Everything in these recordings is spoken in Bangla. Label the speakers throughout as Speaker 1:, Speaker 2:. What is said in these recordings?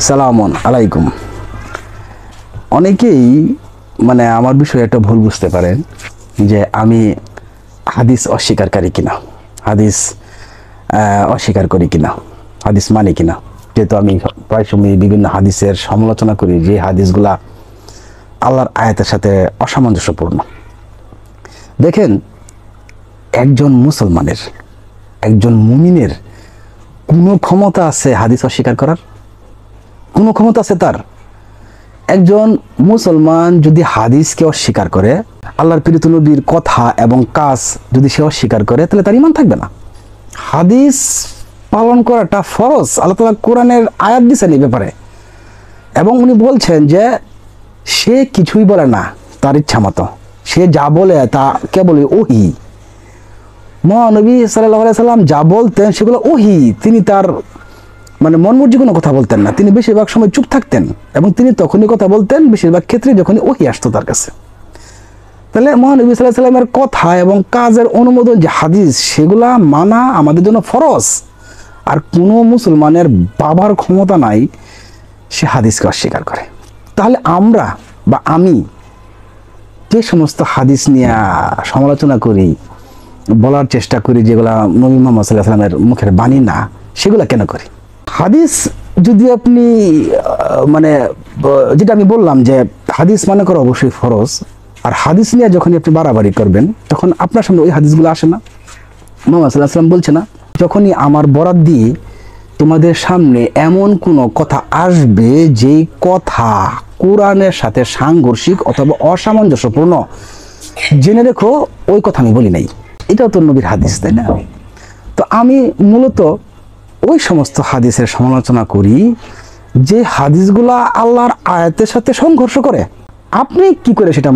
Speaker 1: সালামুন আলাইকুম। অনেকেই আমার বিষয়ে একটা ভুল বুঝতে পারেন যে আমি হাদিস অস্বীকারী কিনা, হাদিস অস্বীকার করি কিনা, হাদিস মানি কিনা। যেহেতু আমি প্রায় সময় বিভিন্ন হাদিসের সমালোচনা করি, যে হাদিসগুলা আল্লাহর আয়াতের সাথে অসামঞ্জস্যপূর্ণ। দেখেন, একজন মুসলমানের, একজন মুমিনের কোনো ক্ষমতা আছে হাদিস অস্বীকার করার? কোনো ক্ষমতা আছে তার? একজন মুসলমান যদি হাদিসকে অস্বীকার করে, আল্লাহর প্রিয় নবীর কথা এবং কাজ যদি সে অস্বীকার করে, তাহলে তার ঈমান থাকবে না। হাদিস পালন করাটা ফরজ। আল্লাহ তাআলা কোরআনের আয়াত দিয়েছেন এই ব্যাপারে, এবং উনি বলছেন যে সে কিছুই বলে না তার ইচ্ছা মতো, সে যা বলে তা কেবল ওহী। মহানবী সাল্লাল্লাহু আলাইহি সাল্লাম যা বলতেন সেগুলো ওহী। তিনি তার মন মর্জি কোনো কথা বলতেন না, তিনি বেশিরভাগ সময় চুপ থাকতেন, এবং তিনি তখনই কথা বলতেন বেশিরভাগ ক্ষেত্রে যখনই ওহী আসতো তার কাছে। তাহলে মহানবী সাল্লাল্লাহু আলাইহি সাল্লামের কথা এবং কাজের অনুমোদন যে হাদিস, সেগুলা মানা আমাদের জন্য ফরজ। আর কোনো মুসলমানের বাবার ক্ষমতা নাই সে হাদিসকে অস্বীকার করে। তাহলে আমরা বা আমি যে সমস্ত হাদিস নিয়ে সমালোচনা করি, বলার চেষ্টা করি যেগুলা নবী মুহাম্মদ সাল্লাল্লাহু আলাইহি সাল্লামের মুখের বাণী না, সেগুলা কেন করি? হাদিস যদি আপনি যেটা আমি বললাম যে হাদিস মনে করা অবশ্যই ফরজ, আর হাদিস নিয়ে যখনই আপনি বাড়াবাড়ি করবেন তখন আপনার সামনে ওই হাদিসগুলো আসে না। মুহাম্মদ সাল্লাল্লাহু আলাইহি সাল্লাম বলছে না, যখনই আমার বরাত দিয়ে তোমাদের সামনে এমন কোনো কথা আসবে যেই কথা কোরআনের সাথে সাংঘর্ষিক অথবা অসামঞ্জস্যপূর্ণ, জেনে রেখো ওই কথা আমি বলি নাই। এটাও তো নবীর হাদিস, তাই না? তো আমি মূলত ওই সমস্ত হাদিসের সমালোচনা করি যে হাদিসগুলা আল্লাহর আয়াতের সাথে সংঘর্ষ করে। আপনি কি করে সেটা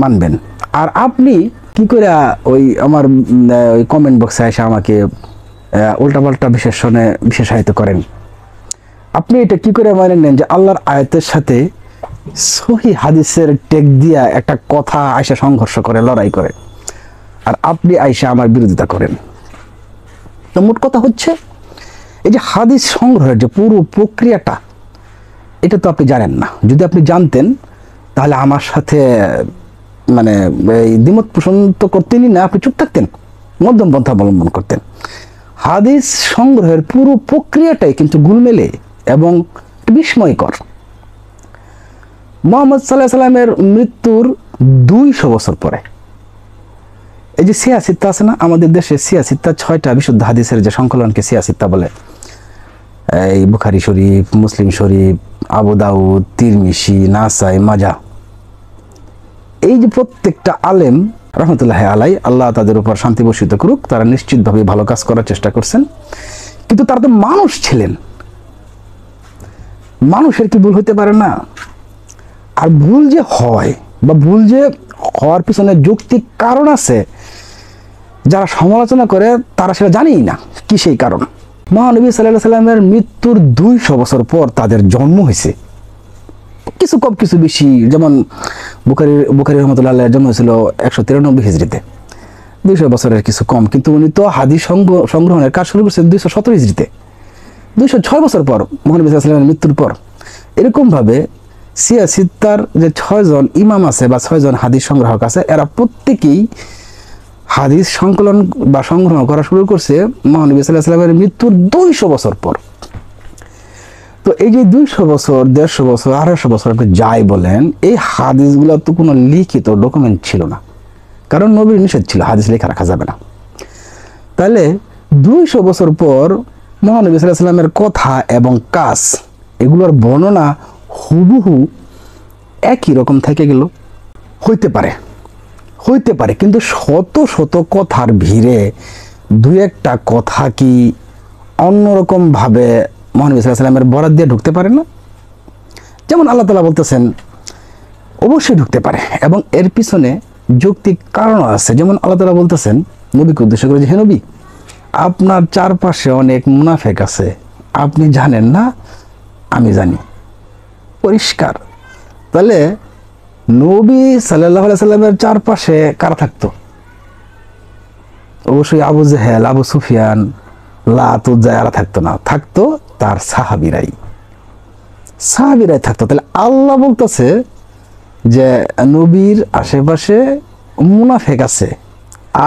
Speaker 1: মানবেন? আর আপনি কি করে ওই আমার ওই কমেন্ট বক্সে এসে আমাকে উল্টাপাল্টা বিশেষায়িত করেন? আপনি এটা কি করে মানে নেন যে আল্লাহর আয়াতের সাথে সহি হাদিসের টেক দিয়া একটা কথা আয়সা সংঘর্ষ করে, লড়াই করে, আর আপনি আয়সা আমার বিরোধিতা করেন? তো মোট কথা হচ্ছে, এই যে হাদিস সংগ্রহের যে পুরো প্রক্রিয়াটা, এটা তো আপনি জানেন না। যদি আপনি জানতেন তাহলে আমার সাথে এই দ্বিমত পোষণ তো করতেনই না, আপনি চুপ থাকতেন, মধ্যম পন্থা অবলম্বন করতেন। হাদিস সংগ্রহের পুরো প্রক্রিয়াটাই কিন্তু গুলমেলে এবং বিস্ময়কর। মুহাম্মদ সাল্লাল্লাহু আলাইহি সাল্লামের মৃত্যুর 200 বছর পরে এই যে সিয়াসিত্তা আছে না, আমাদের দেশে সিয়াসিত্তা 6টা বিশুদ্ধ হাদিসের যে সংকলনকে সিয়াসিত্তা বলে। এই বুখারী শরীফ, মুসলিম শরীফ, আবু দাউদ, তিরমিজি, নাসাই, মাজা, এই যে প্রত্যেকটা আলেম রহমতুল্লাহ আলাই, আল্লাহ তাদের উপর শান্তি বর্ষিত করুক, তারা নিশ্চিতভাবে ভালো কাজ করার চেষ্টা করছেন। কিন্তু তারা তো মানুষ ছিলেন, মানুষের কি ভুল হতে পারে না? আর ভুল যে হয় বা ভুল যে হওয়ার পিছনে যৌক্তিক কারণ আছে, যারা সমালোচনা করে তারা সেটা জানেই না কি সেই কারণ। মহানবী সাল্লাল্লাহু আলাইহি সাল্লামের মৃত্যুর 200 বছর পর তাদের জন্ম হয়েছে। কিছু কম কিছু বেশি, যেমন বুখারী রহমতুল্লাহ আলাইহির জন্ম হয়েছিল 193 হিজরিতে, 200 বছরের কিছু কম। কিন্তু উনি তো হাদিস সংগ্রহণের কাজ শুরু করছেন 217 হিজরিতে, 206 বছর পর মহানবী সাল্লাল্লাহু আলাইহি সাল্লামের মৃত্যুর পর। এরকম ভাবে সিয়াসিত্তার যে 6 জন ইমাম আছে বা 6 জন হাদিস সংগ্রাহক আছে, এরা প্রত্যেকেই হাদিস সংকলন বা সংগ্রহ করা শুরু করছে মহানবী সাল্লাল্লাহু আলাইহি সাল্লামের মৃত্যুর 200 বছর পর। তো এই যে 200 বছর, 150 বছর, 250 বছর আপনি যাই বলেন, এই হাদিসগুলো তো কোনো লিখিত ডকুমেন্ট ছিল না, কারণ নবীর নিষেধ ছিল হাদিস লেখা রাখা যাবে না। তাহলে 200 বছর পর মহানবী সাল্লাল্লাহু আলাইহি সাল্লামের কথা এবং কাজ, এগুলোর বর্ণনা হুবহু একই রকম থেকে গেল? হইতে পারে, কিন্তু শত শত কথার ভিড়ে 2-1টা কথা কি অন্যরকম ভাবে মহানবী সাল্লাল্লাহু আলাইহি সাল্লামের বরাত দিয়ে ঢুকতে পারে না? যেমন আল্লাহ তাআলা বলতেছেন, অবশ্যই ঢুকতে পারে, এবং এর পিছনে যৌক্তিক কারণ আছে। যেমন আল্লাহ তাআলা বলতেছেন নবীকে উদ্দেশ্য করে যে, হে নবী, আপনার চারপাশে অনেক মুনাফিক আছে, আপনি জানেন না, আমি জানি। পরিষ্কার। তাহলে নবী সাল্লাল্লাহু আলাইহি সাল্লামের চারপাশে কারা থাকতো? অবশ্যই আবু জেহেল, আবু সুফিয়ান, লাত, উজ্জা এরা থাকতো না, থাকতো তার সাহাবীরাই। সাহাবীরাই থাকতো। তাহলে আল্লাহ বলতেছে যে নবীর আশেপাশে মুনাফেক আছে,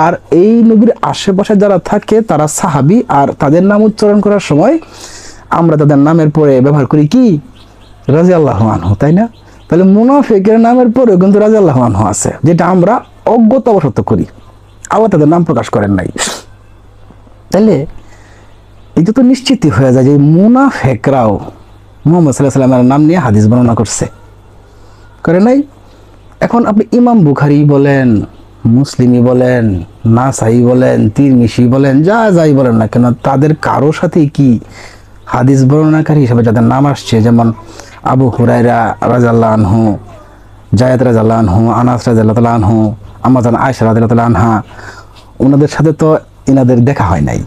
Speaker 1: আর এই নবীর আশেপাশে যারা থাকে তারা সাহাবী, আর তাদের নাম উচ্চারণ করার সময় আমরা তাদের নামের পরে ব্যবহার করি কি রাদিয়াল্লাহু আনহু, তাই না? তাহলে মুনাফিকের নামের পরে কিন্তু রাদিয়াল্লাহু আনহু আছে, যেটা আমরা অজ্ঞতাবশত করি, আবার তাদের নাম প্রকাশ করেন নাই। তাহলে এটা তো নিশ্চিতই হয়ে যায় যে মুনাফিকরাও মুহাম্মদ সাল্লাল্লাহু আলাইহি ওয়াসাল্লামের নাম নিয়ে হাদিস বর্ণনা করছে, করে নাই? এখন আপনি ইমাম বুখারী বলেন, মুসলিমই বলেন, নাসাই বলেন, তিরমিজি বলেন, যা যাই বলেন না কেন, তাদের কারো সাথে কি হাদিস বর্ণনাকারী হিসেবে যাদের নাম আসছে, যেমন আবু হুরায়রা রাদিয়াল্লাহু আনহু, জায়েদ রাদিয়াল্লাহু আনহু, আনাস রাদিয়াল্লাহু আনহু, আম্মা জান আয়েশা রাদিয়াল্লাহু আনহা, ওনাদের সাথে তো এনাদের দেখা হয় নাই।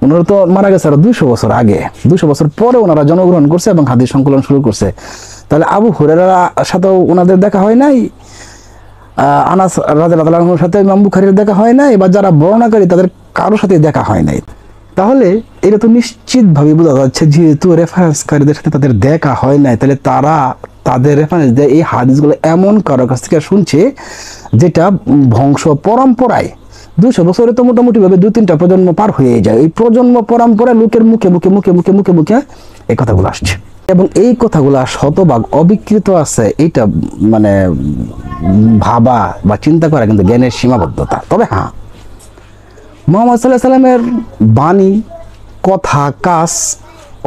Speaker 1: ওনারা তো মারা গেছে আরো 200 বছর আগে, 200 বছর পরে ওনারা জন্মগ্রহণ করছে এবং হাদিস সংকলন শুরু করছে। তাহলে আবু হুরায়রার সাথেও ওনাদের দেখা হয় নাই, আনাস রাদিয়াল্লাহু আনহুর সাথে ইমাম বুখারীর দেখা হয় নাই, বা যারা বর্ণনাকারী তাদের কারোর সাথে দেখা হয় নাই। তাহলে এটা তো নিশ্চিতভাবে বোঝা যাচ্ছে যেহেতু রেফারেন্সকারীদের সাথে তাদের দেখা হয় নাই, তাহলে তারা তাদের রেফারেন্স দিয়ে এই হাদিসগুলো এমন কারোর কাছ থেকে শুনছে যেটা বংশ পরম্পরায় 200 বছরে তো মোটামুটি ভাবে 2-3টা প্রজন্ম পার হয়ে যায়। এই প্রজন্ম পরম্পরায় লোকের মুখে মুখে মুখে মুখে মুখে মুখে এই কথাগুলো আসছে, এবং এই কথাগুলো শতভাগ অবিকৃত আছে, এটা মানে ভাবা বা চিন্তা করা কিন্তু জ্ঞানের সীমাবদ্ধতা। তবে হ্যাঁ, মুহাম্মদ সাল্লাল্লাহু আলাইহি ওয়াসাল্লামের বাণী, কথা, কাজ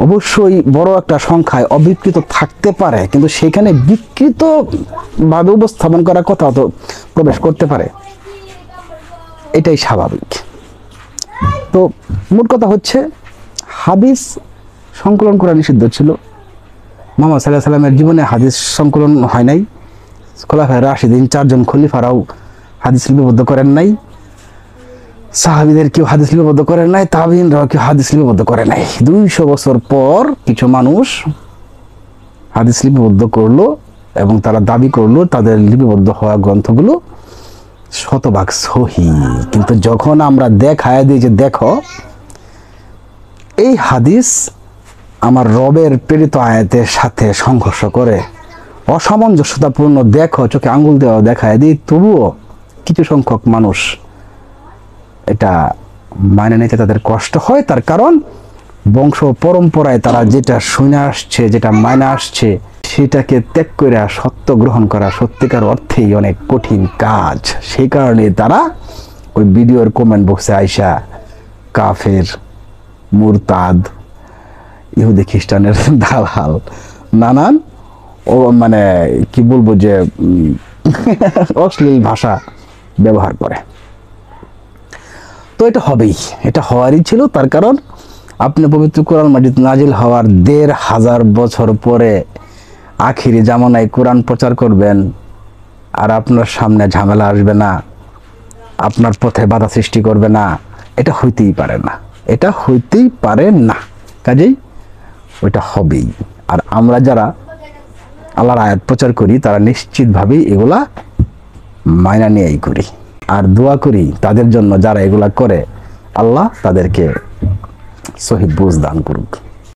Speaker 1: অবশ্যই বড় একটা সংখ্যায় অবিকৃত থাকতে পারে, কিন্তু সেখানে বিকৃত ভাবে উপস্থাপন করা কথা তো প্রবেশ করতে পারে, এটাই স্বাভাবিক। তো মোট কথা হচ্ছে হাদিস সংকলন করা নিষিদ্ধ ছিল। মুহাম্মদ সাল্লাল্লাহু আলাইহি ওয়াসাল্লামের জীবনে হাদিস সংকলন হয় নাই, খোলাফায়ে রাশিদিন 4 জন খলিফারাও হাদিস লিপিবদ্ধ করেন নাই, সাহাবীদের কেউ হাদিস লিপিবদ্ধ করেন নাই, তাবিঈনরাও কেউ হাদিস লিপিবদ্ধ করে নাই। 200 বছর পর কিছু মানুষ হাদিস লিপিবদ্ধ করলো এবং তারা দাবি করলো তাদের লিপিবদ্ধ হওয়া গ্রন্থগুলো শতভাগ সহিহ। কিন্তু যখন আমরা দেখায় দিই যে দেখো এই হাদিস আমার রবের প্রেরিত আয়াতের সাথে সংঘর্ষ করে, অসামঞ্জস্যতাপূর্ণ, দেখো চোখে আঙ্গুল দেওয়া দেখায় দিই, তবুও কিছু সংখ্যক মানুষ এটা মাইনে নিতে তাদের কষ্ট হয়। তার কারণ বংশ পরম্পরায় তারা যেটা শুনে আসছে, যেটা মাইনে আসছে, সেটাকে ত্যাগ করে সত্য গ্রহণ করা সত্যিকার অর্থেই অনেক কঠিন কাজ। সেই কারণে তারা ওই ভিডিওর কমেন্ট বক্সে আইসা কাফের, মুরতাদ, ইহুদি খ্রিস্টানের দালাল, নানান ও মানে কি বলবো যে অশ্লীল ভাষা ব্যবহার করে। তো এটা হবেই, এটা হওয়ারই ছিল। তার কারণ আপনি পবিত্র কোরআন মাজিদ নাজিল হওয়ার 1500 বছর পরে আখিরি জামানায় কোরআন প্রচার করবেন, আর আপনার সামনে ঝামেলা আসবে না, আপনার পথে বাধা সৃষ্টি করবে না, এটা হইতেই পারে না, এটা হইতেই পারে না। কাজেই ওইটা হবেই। আর আমরা যারা আল্লাহর আয়াত প্রচার করি তারা নিশ্চিতভাবেই এগুলা মাইনা নিয়েই করি, আর দোয়া করি তাদের জন্য যারা এগুলা করে, আল্লাহ তাদেরকে সহিহ বুঝ দান করুক।